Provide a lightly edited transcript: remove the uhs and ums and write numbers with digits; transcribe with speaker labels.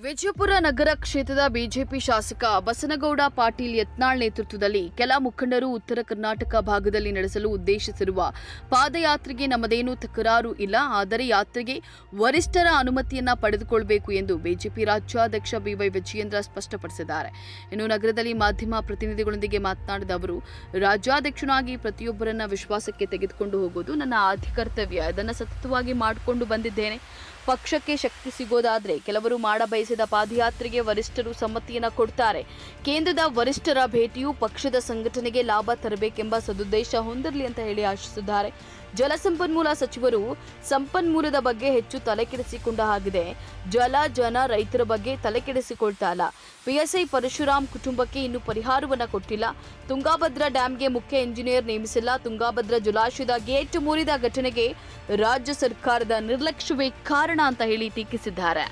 Speaker 1: ವಿಜಯಪುರ ನಗರ ಕ್ಷೇತ್ರದ ಬಿಜೆಪಿ ಶಾಸಕ ಬಸನಗೌಡ ಪಾಟೀಲ್ ಯತ್ನಾಳ್ ನೇತೃತ್ವದಲ್ಲಿ ಕೆಲ ಮುಖಂಡರು ಉತ್ತರ ಕರ್ನಾಟಕ ಭಾಗದಲ್ಲಿ ನಡೆಸಲು ಉದ್ದೇಶಿಸಿರುವ ಪಾದಯಾತ್ರೆಗೆ ನಮ್ಮದೇನೂ ತಕರಾರು ಇಲ್ಲ, ಆದರೆ ಯಾತ್ರೆಗೆ ವರಿಷ್ಠರ ಅನುಮತಿಯನ್ನ ಪಡೆದುಕೊಳ್ಳಬೇಕು ಎಂದು ಬಿಜೆಪಿ ರಾಜ್ಯಾಧ್ಯಕ್ಷ ಬಿವೈ ವಿಜಯೇಂದ್ರ ಸ್ಪಷ್ಟಪಡಿಸಿದ್ದಾರೆ. ಇನ್ನು ನಗರದಲ್ಲಿ ಮಾಧ್ಯಮ ಪ್ರತಿನಿಧಿಗಳೊಂದಿಗೆ ಮಾತನಾಡಿದ ಅವರು, ರಾಜ್ಯಾಧ್ಯಕ್ಷನಾಗಿ ಪ್ರತಿಯೊಬ್ಬರನ್ನ ವಿಶ್ವಾಸಕ್ಕೆ ತೆಗೆದುಕೊಂಡು ಹೋಗುವುದು ನನ್ನ ಆದ್ಯ ಕರ್ತವ್ಯ. ಇದನ್ನು ಸತತವಾಗಿ ಮಾಡಿಕೊಂಡು ಬಂದಿದ್ದೇನೆ. ಪಕ್ಷಕ್ಕೆ ಶಕ್ತಿ ಸಿಗೋದಾದ್ರೆ ಕೆಲವರು ಮಾಡಬಯಸಿದ ಪಾದಯಾತ್ರೆಗೆ ವರಿಷ್ಠರು ಸಮ್ಮತಿಯನ್ನ ಕೊಡ್ತಾರೆ. ಕೇಂದ್ರದ ವರಿಷ್ಠರ ಭೇಟಿಯು ಪಕ್ಷದ ಸಂಘಟನೆಗೆ ಲಾಭ ತರಬೇಕೆಂಬ ಸದುದ್ದೇಶ ಹೊಂದಿರಲಿ ಅಂತ ಹೇಳಿ ಆಶಿಸಿದ್ದಾರೆ. ಜಲಸಂಪನ್ಮೂಲ ಸಚಿವರು ಸಂಪನ್ಮೂಲದ ಬಗ್ಗೆ ಹೆಚ್ಚು ತಲೆಕೆಡಿಸಿಕೊಂಡ ಹಾಗಿದೆ. ಜನ ರೈತರ ಬಗ್ಗೆ ತಲೆಕೆಡಿಸಿಕೊಳ್ತಾ ಇಲ್ಲ. ಪಿಎಸ್ಐ ಪರಶುರಾಮ್ ಕುಟುಂಬಕ್ಕೆ ಇನ್ನೂ ಪರಿಹಾರವನ್ನ ಕೊಟ್ಟಿಲ್ಲ. ತುಂಗಾಭದ್ರಾ ಡ್ಯಾಂಗೆ ಮುಖ್ಯ ಇಂಜಿನಿಯರ್ ನೇಮಿಸಿಲ್ಲ. ತುಂಗಾಭದ್ರಾ ಜಲಾಶಯದ ಗೇಟ್ ಮುರಿದ ಘಟನೆಗೆ ರಾಜ್ಯ ಸರ್ಕಾರದ ನಿರ್ಲಕ್ಷ್ಯವೇ ಕಾರಣ ಅಂತ ಹೇಳಿ ಟೀಕಿಸಿದ್ದಾರೆ.